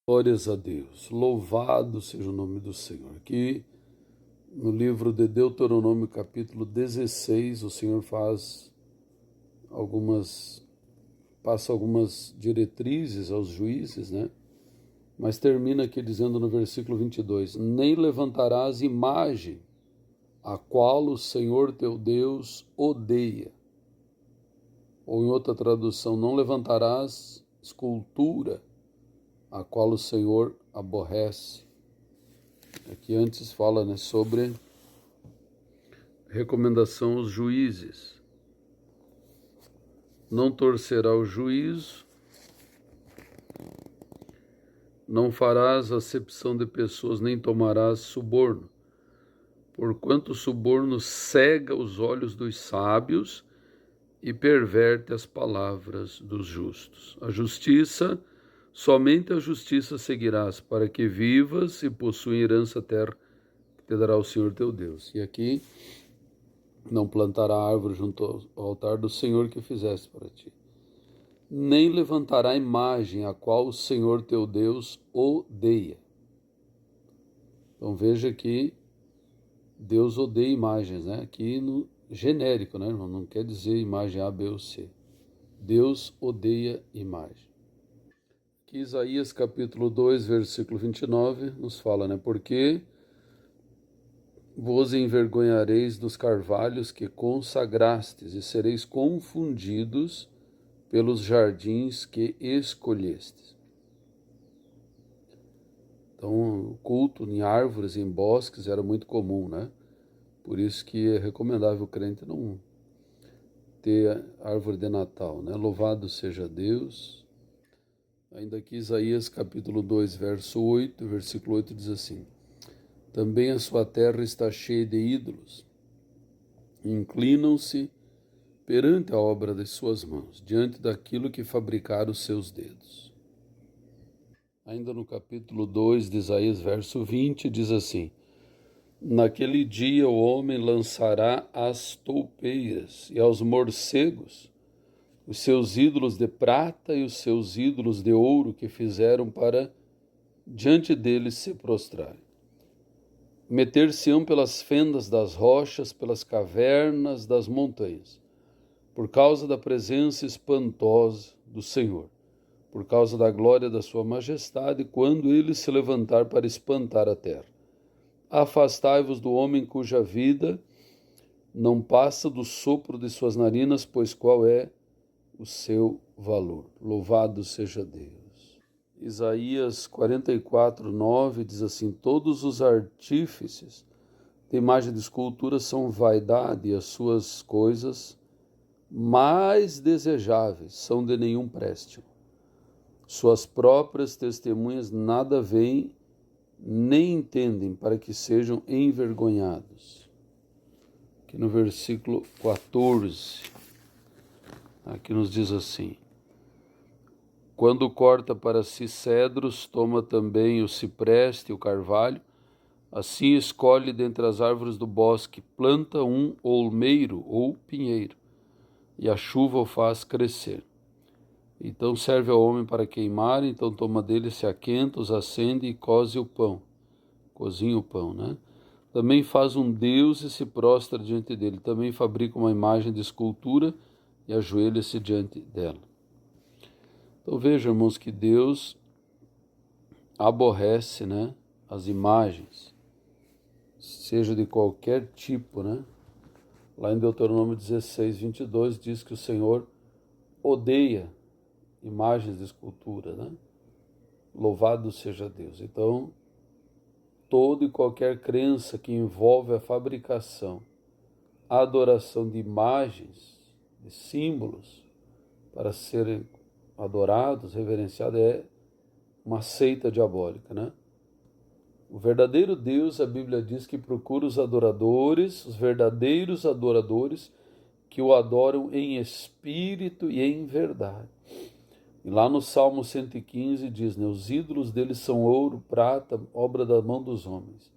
Glórias a Deus, louvado seja o nome do Senhor. Aqui no livro de Deuteronômio, capítulo 16, o Senhor passa algumas diretrizes aos juízes, né? Mas termina aqui dizendo no versículo 22, nem levantarás imagem a qual o Senhor teu Deus odeia. Ou em outra tradução, não levantarás escultura a qual o Senhor aborrece. Aqui antes fala, né, sobre recomendação aos juízes. Não torcerá o juízo, não farás acepção de pessoas, nem tomarás suborno, porquanto o suborno cega os olhos dos sábios e perverte as palavras dos justos. Somente a justiça seguirás, para que vivas e possuas herança terra que te dará o Senhor teu Deus. E aqui, não plantará árvore junto ao altar do Senhor que fizeste para ti. Nem levantará imagem a qual o Senhor teu Deus odeia. Então veja que Deus odeia imagens, né? Aqui no genérico, né? Não quer dizer imagem A, B ou C. Deus odeia imagem. Aqui Isaías capítulo 2, versículo 29 nos fala, né? Porque vos envergonhareis dos carvalhos que consagrastes e sereis confundidos pelos jardins que escolhestes. Então, o culto em árvores, em bosques, era muito comum, né? Por isso que é recomendável o crente não ter árvore de Natal, né? Louvado seja Deus. Ainda aqui Isaías capítulo 2, versículo 8 diz assim: também a sua terra está cheia de ídolos, inclinam-se perante a obra de suas mãos, diante daquilo que fabricaram os seus dedos. Ainda no capítulo 2 de Isaías, verso 20, diz assim: naquele dia o homem lançará às toupeiras e aos morcegos os seus ídolos de prata e os seus ídolos de ouro que fizeram para diante deles se prostrarem. Meter-se-ão pelas fendas das rochas, pelas cavernas das montanhas, por causa da presença espantosa do Senhor, por causa da glória da sua majestade, quando ele se levantar para espantar a terra. Afastai-vos do homem cuja vida não passa do sopro de suas narinas, pois qual é o seu valor? Louvado seja Deus. Isaías 44, 9 diz assim: todos os artífices de imagem de escultura são vaidade, e as suas coisas mais desejáveis são de nenhum préstimo. Suas próprias testemunhas nada veem, nem entendem, para que sejam envergonhados. Aqui no versículo 14, aqui nos diz assim: quando corta para si cedros, toma também o cipreste e o carvalho, assim escolhe dentre as árvores do bosque, planta um olmeiro ou pinheiro, e a chuva o faz crescer. Então serve ao homem para queimar, então toma dele, se aquenta, os acende e cozinha o pão, né? Também faz um deus e se prostra diante dele. Também fabrica uma imagem de escultura e ajoelha-se diante dela. Então veja, irmãos, que Deus aborrece, né, as imagens, seja de qualquer tipo, né? Lá em Deuteronômio 16, 22 diz que o Senhor odeia imagens de escultura, né? Louvado seja Deus. Então, toda e qualquer crença que envolve a fabricação, a adoração de imagens, de símbolos, para serem adorados, reverenciados, é uma seita diabólica, né? O verdadeiro Deus, a Bíblia diz que procura os adoradores, os verdadeiros adoradores, que o adoram em espírito e em verdade. E lá no Salmo 115 diz, né, os ídolos deles são ouro, prata, obra da mão dos homens.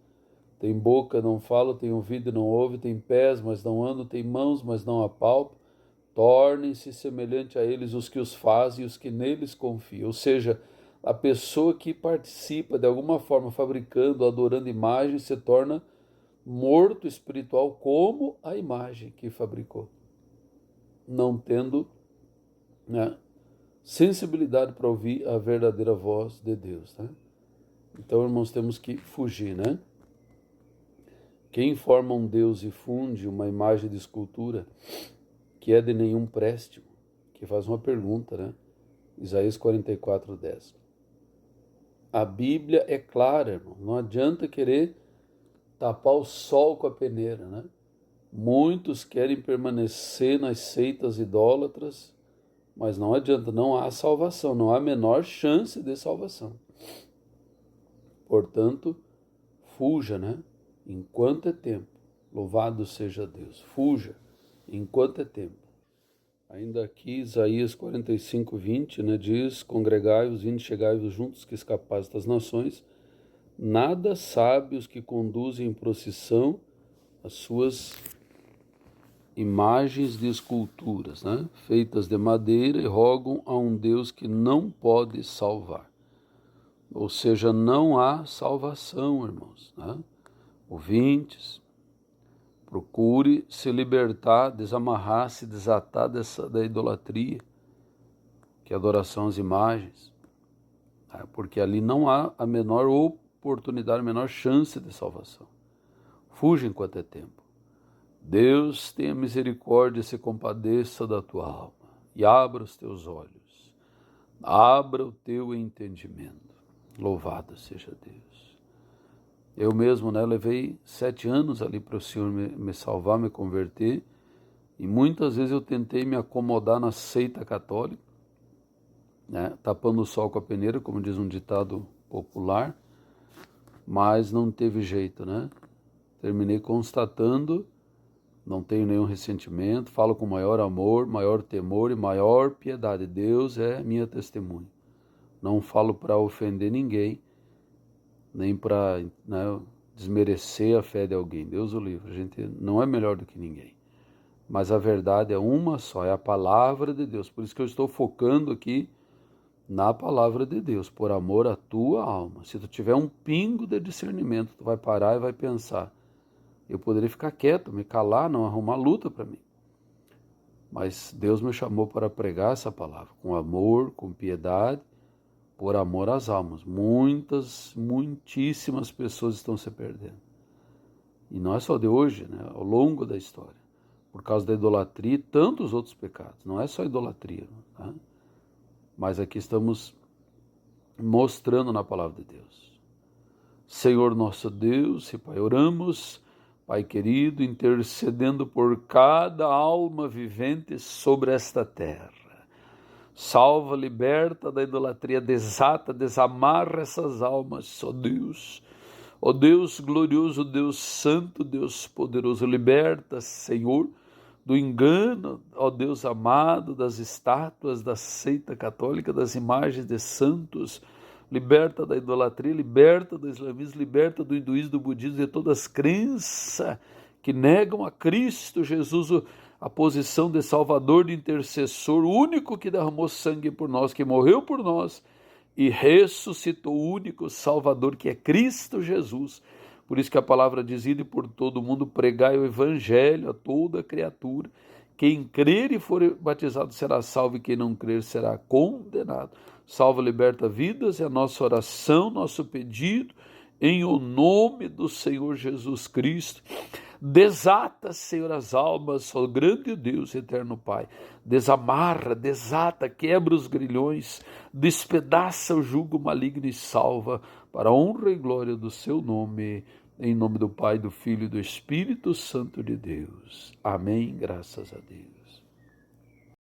Tem boca, não fala, tem ouvido e não ouve, tem pés, mas não andam, tem mãos, mas não apalpam. Tornem-se semelhante a eles os que os fazem e os que neles confiam. Ou seja, a pessoa que participa de alguma forma fabricando, adorando imagem, se torna morto espiritual como a imagem que fabricou, não tendo, né, sensibilidade para ouvir a verdadeira voz de Deus, né? Então, irmãos, temos que fugir, né? Quem forma um Deus e funde uma imagem de escultura que é de nenhum préstimo, que faz uma pergunta, né? Isaías 44:10. A Bíblia é clara, irmão. Não adianta querer tapar o sol com a peneira, né? Muitos querem permanecer nas seitas idólatras, mas não adianta, não há salvação, não há a menor chance de salvação. Portanto, fuja, né? Enquanto é tempo. Louvado seja Deus. Fuja enquanto é tempo. Ainda aqui, Isaías 45:20, né, diz: congregai-vos, vinde, chegai-vos juntos, que escapais das nações. Nada sabe os que conduzem em procissão as suas imagens de esculturas, né, feitas de madeira, e rogam a um Deus que não pode salvar. Ou seja, não há salvação, irmãos, né? Ouvintes, procure se libertar, desamarrar, se desatar da idolatria, que é adoração às imagens, né? Porque ali não há a menor oportunidade, a menor chance de salvação. Fuja enquanto é tempo. Deus tenha misericórdia e se compadeça da tua alma e abra os teus olhos, abra o teu entendimento. Louvado seja Deus. Eu mesmo, né, levei 7 anos ali para o Senhor me salvar, me converter, e muitas vezes eu tentei me acomodar na seita católica, né, tapando o sol com a peneira, como diz um ditado popular, mas não teve jeito, né? Terminei constatando, não tenho nenhum ressentimento, falo com maior amor, maior temor e maior piedade. Deus é minha testemunha. Não falo para ofender ninguém, nem para, né, desmerecer a fé de alguém. Deus o livre, a gente não é melhor do que ninguém. Mas a verdade é uma só, é a palavra de Deus. Por isso que eu estou focando aqui na palavra de Deus, por amor à tua alma. Se tu tiver um pingo de discernimento, tu vai parar e vai pensar: eu poderia ficar quieto, me calar, não arrumar luta para mim. Mas Deus me chamou para pregar essa palavra, com amor, com piedade, por amor às almas. Muitíssimas pessoas estão se perdendo. E não é só de hoje, né? Ao longo da história. Por causa da idolatria e tantos outros pecados. Não é só idolatria, tá? Mas aqui estamos mostrando na palavra de Deus. Senhor nosso Deus e Pai, oramos, Pai querido, intercedendo por cada alma vivente sobre esta terra. Salva, liberta da idolatria, desata, desamarra essas almas, ó Deus. Ó Deus glorioso, Deus santo, Deus poderoso, liberta, Senhor, do engano, ó Deus amado, das estátuas, da seita católica, das imagens de santos. Liberta da idolatria, liberta do islamismo, liberta do hinduísmo, do budismo, de todas as crenças que negam a Cristo Jesus, a posição de Salvador, de intercessor, o único que derramou sangue por nós, que morreu por nós e ressuscitou, o único Salvador, que é Cristo Jesus. Por isso que a palavra diz: ide por todo mundo, pregai o evangelho a toda criatura. Quem crer e for batizado será salvo, e quem não crer será condenado. Salva, liberta vidas, é a nossa oração, nosso pedido, em o nome do Senhor Jesus Cristo. Desata, Senhor, as almas, ó grande Deus, eterno Pai. Desamarra, desata, quebra os grilhões, despedaça o jugo maligno e salva, para a honra e glória do seu nome, em nome do Pai, do Filho e do Espírito Santo de Deus. Amém, graças a Deus.